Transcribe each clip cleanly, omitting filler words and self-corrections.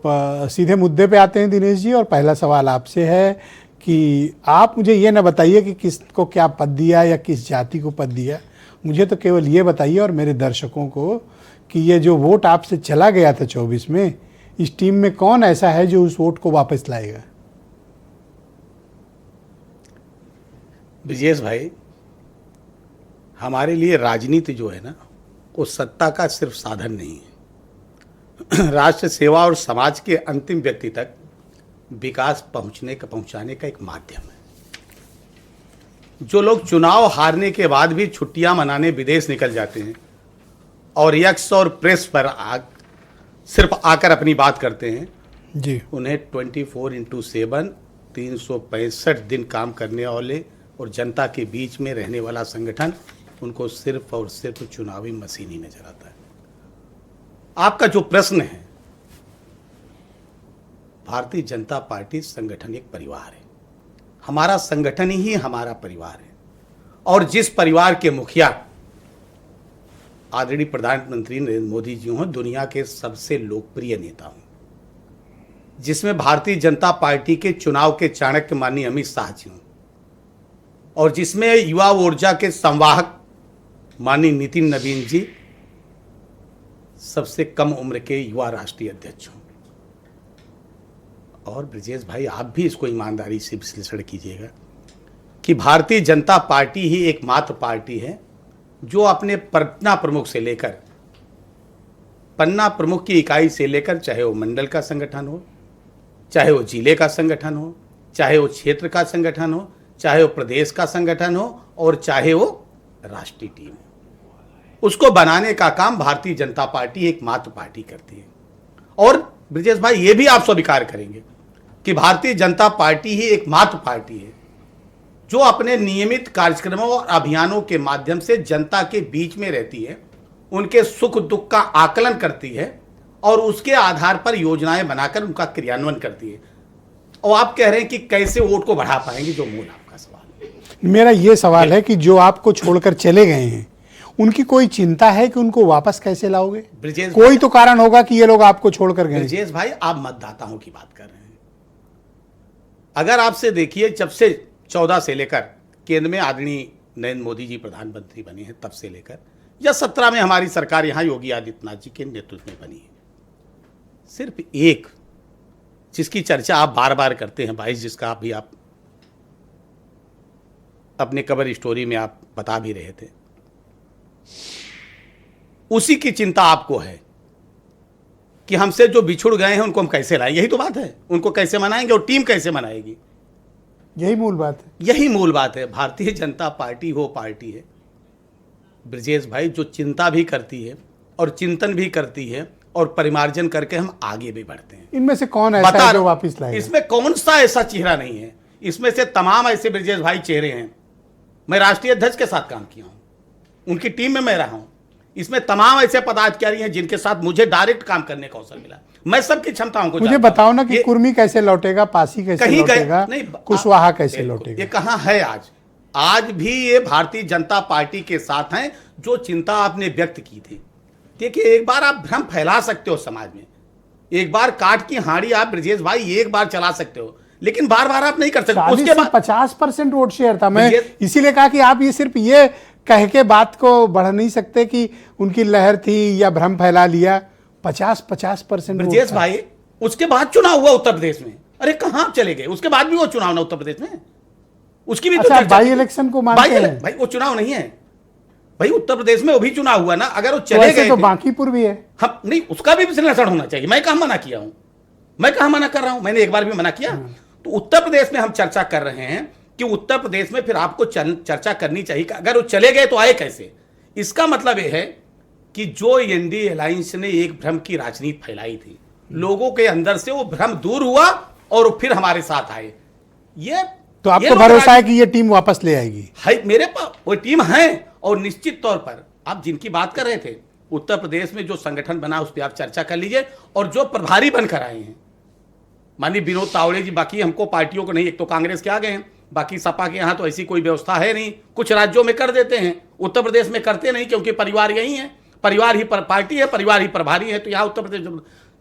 सीधे मुद्दे पे आते हैं दिनेश जी, और पहला सवाल आपसे है कि आप मुझे ये ना बताइए कि किसको क्या पद दिया या किस जाति को पद दिया। मुझे तो केवल ये बताइए और मेरे दर्शकों को कि ये जो वोट आपसे चला गया था 24 में, इस टीम में कौन ऐसा है जो उस वोट को वापस लाएगा? ब्रजेश भाई, हमारे लिए राजनीति जो है ना, वो सत्ता का सिर्फ साधन नहीं है। राष्ट्र सेवा और समाज के अंतिम व्यक्ति तक विकास पहुंचाने का एक माध्यम है। जो लोग चुनाव हारने के बाद भी छुट्टियां मनाने विदेश निकल जाते हैं और यक्स और प्रेस पर सिर्फ आकर अपनी बात करते हैं जी, उन्हें 24/7 365 दिन काम करने वाले और जनता के बीच में रहने वाला संगठन उनको सिर्फ और सिर्फ चुनावी मशीन ही नजर आता है। आपका जो प्रश्न है, भारतीय जनता पार्टी संगठन एक परिवार है। हमारा संगठन ही हमारा परिवार है, और जिस परिवार के मुखिया आदरणीय प्रधानमंत्री नरेंद्र मोदी जी हों, दुनिया के सबसे लोकप्रिय नेता हों, जिसमें भारतीय जनता पार्टी के चुनाव के चाणक्य माननीय अमित शाह जी हों, और जिसमें युवा ऊर्जा के संवाहक माननीय नितिन नवीन जी सबसे कम उम्र के युवा राष्ट्रीय अध्यक्ष हों। और ब्रजेश भाई, आप भी इसको ईमानदारी से विश्लेषण कीजिएगा कि भारतीय जनता पार्टी ही एकमात्र पार्टी है जो अपने पन्ना प्रमुख से लेकर पन्ना प्रमुख की इकाई से लेकर, चाहे वो मंडल का संगठन हो, चाहे वो जिले का संगठन हो, चाहे वो क्षेत्र का संगठन हो, चाहे वो प्रदेश का संगठन हो, और चाहे वो राष्ट्रीय टीम हो, उसको बनाने का काम भारतीय जनता पार्टी एकमात्र पार्टी करती है। और ब्रजेश भाई, ये भी आप स्वीकार करेंगे कि भारतीय जनता पार्टी ही एकमात्र पार्टी है जो अपने नियमित कार्यक्रमों और अभियानों के माध्यम से जनता के बीच में रहती है, उनके सुख दुख का आकलन करती है और उसके आधार पर योजनाएं बनाकर उनका क्रियान्वयन करती है। और आप कह रहे हैं कि कैसे वोट को बढ़ा पाएंगे, जो मूल आपका सवाल है। मेरा ये सवाल है कि जो आपको छोड़कर चले गए हैं, उनकी कोई चिंता है कि उनको वापस कैसे लाओगे? ब्रजेश कोई तो कारण होगा कि ये लोग आपको छोड़कर गए। ब्रजेश भाई, आप मतदाताओं की बात कर रहे हैं। अगर आपसे देखिए, जब से 14 से लेकर केंद्र में आदरणीय नरेंद्र मोदी जी प्रधानमंत्री बने हैं, तब से लेकर या 17 में हमारी सरकार यहां योगी आदित्यनाथ जी के नेतृत्व में बनी है, सिर्फ एक जिसकी चर्चा आप बार बार करते हैं, 22 जिसका भी आप अपने कवर स्टोरी में आप बता भी रहे थे, उसी की चिंता आपको है कि हमसे जो बिछुड़ गए हैं उनको हम कैसे लाएंगे। यही तो बात है, उनको कैसे मनाएंगे और टीम कैसे मनाएगी, यही मूल बात है। यही मूल बात है। भारतीय जनता पार्टी वो पार्टी है ब्रजेश भाई जो चिंता भी करती है और चिंतन भी करती है और परिमार्जन करके हम आगे भी बढ़ते हैं। इनमें से कौन ऐसा है जो वापस लाएगा? इसमें कौन सा ऐसा चेहरा नहीं है, इसमें से तमाम ऐसे ब्रजेश भाई चेहरे हैं। मैं राष्ट्रीय अध्यक्ष के साथ काम किया हूं, उनकी टीम में मैं रहा हूं। इसमें तमाम ऐसे पदाधिकारी हैं जिनके साथ मुझे डायरेक्ट काम करने का अवसर मिला। मैं सबकी क्षमताओं को मुझे बताओ ना कि कुर्मी कैसे लौटेगा, पासी कैसे लौटेगा, कुशवाहा कैसे लौटेगा? ये कहां है आज भी ये भारतीय जनता पार्टी के साथ हैं जो चिंता आपने व्यक्त की थी। देखिए, एक बार आप भ्रम फैला सकते हो समाज में, एक बार काट की हांडी आप ब्रजेश भाई एक बार चला सकते हो, लेकिन बार बार आप नहीं कर सकते। उसके बाद 50% वोट शेयर था। मैं इसीलिए कहा कि आप ये सिर्फ ये कह के बात को बढ़ नहीं सकते कि उनकी लहर थी या भ्रम फैला लिया। 50% ब्रजेश भाई, उसके बाद चुनाव हुआ उत्तर प्रदेश में। अरे कहां चले गए, उसके बाद भी वो चुनाव ना उत्तर प्रदेश में, उसकी भी अच्छा, बाई इलेक्शन को मानते हैं भाई? वो चुनाव नहीं है भाई, उत्तर प्रदेश में वो भी चुनाव हुआ ना। अगर वो चले गए तो बांकीपुर भी है। हम नहीं, उसका भी विश्लेषण होना चाहिए। मैं कहां मना किया हूं, मैं कहां मना कर रहा हूं? मैंने एक बार भी मना किया? तो उत्तर प्रदेश में हम चर्चा कर रहे हैं कि उत्तर प्रदेश में फिर आपको चर्चा करनी चाहिए कि अगर वो चले गए तो आए कैसे। इसका मतलब यह है कि जो एनडीए अलायंस ने एक भ्रम की राजनीति फैलाई थी, लोगों के अंदर से वो भ्रम दूर हुआ और फिर हमारे साथ आए। ये तो आपको भरोसा है कि ये टीम वापस ले आएगी? है, मेरे पास वो टीम है। और निश्चित तौर पर आप जिनकी बात कर रहे थे, उत्तर प्रदेश में जो संगठन बना उस पर आप चर्चा कर लीजिए। और जो प्रभारी बनकर आए हैं माननीय विनोद तावड़े जी, बाकी हमको पार्टियों को नहीं, एक तो कांग्रेस के आ गए हैं, बाकी सपा के यहाँ तो ऐसी कोई व्यवस्था है नहीं। कुछ राज्यों में कर देते हैं, उत्तर प्रदेश में करते नहीं, क्योंकि परिवार यही है, परिवार ही पार्टी है, परिवार ही प्रभारी है। तो यहाँ उत्तर प्रदेश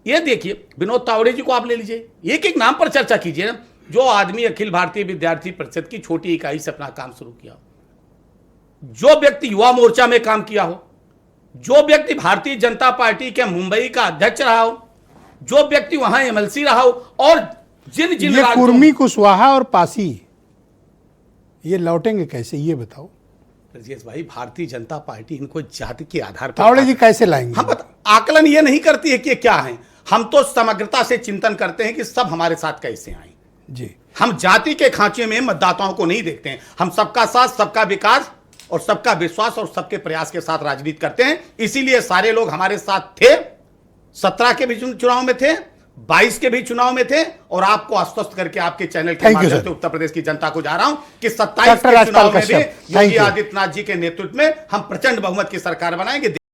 ये देखिए, विनोद तावड़े जी को आप ले लीजिए, एक एक नाम पर चर्चा कीजिए ना। जो आदमी अखिल भारतीय विद्यार्थी परिषद की छोटी इकाई से अपना काम शुरू किया हो, जो व्यक्ति युवा मोर्चा में काम किया हो, जो व्यक्ति भारतीय जनता पार्टी के मुंबई का अध्यक्ष रहा हो, जो व्यक्ति वहां एमएलसी रहा हो, और जिन जिन ये कुर्मी, कुशवाहा और पासी ये लौटेंगे कैसे, ये बताओ ब्रजेश भाई। भारतीय जनता पार्टी इनको जाति के आधार पर, तावड़े जी कैसे लाएंगे? हम आकलन ये नहीं करती है कि ये क्या है। हम तो समग्रता से चिंतन करते हैं कि सब हमारे साथ कैसे आए जी। हम जाति के खांचे में मतदाताओं को नहीं देखते हैं। हम सबका साथ, सबका विकास और सबका विश्वास और सबके प्रयास के साथ राजनीति करते हैं। इसीलिए सारे लोग हमारे साथ थे, 17 के भी चुनाव में थे, 22 के भी चुनाव में थे, और आपको आश्वस्त करके आपके चैनल के माध्यम से उत्तर प्रदेश की जनता को जा रहा हूं कि 27 के चुनाव में भी योगी आदित्यनाथ जी के नेतृत्व में हम प्रचंड बहुमत की सरकार बनाएंगे।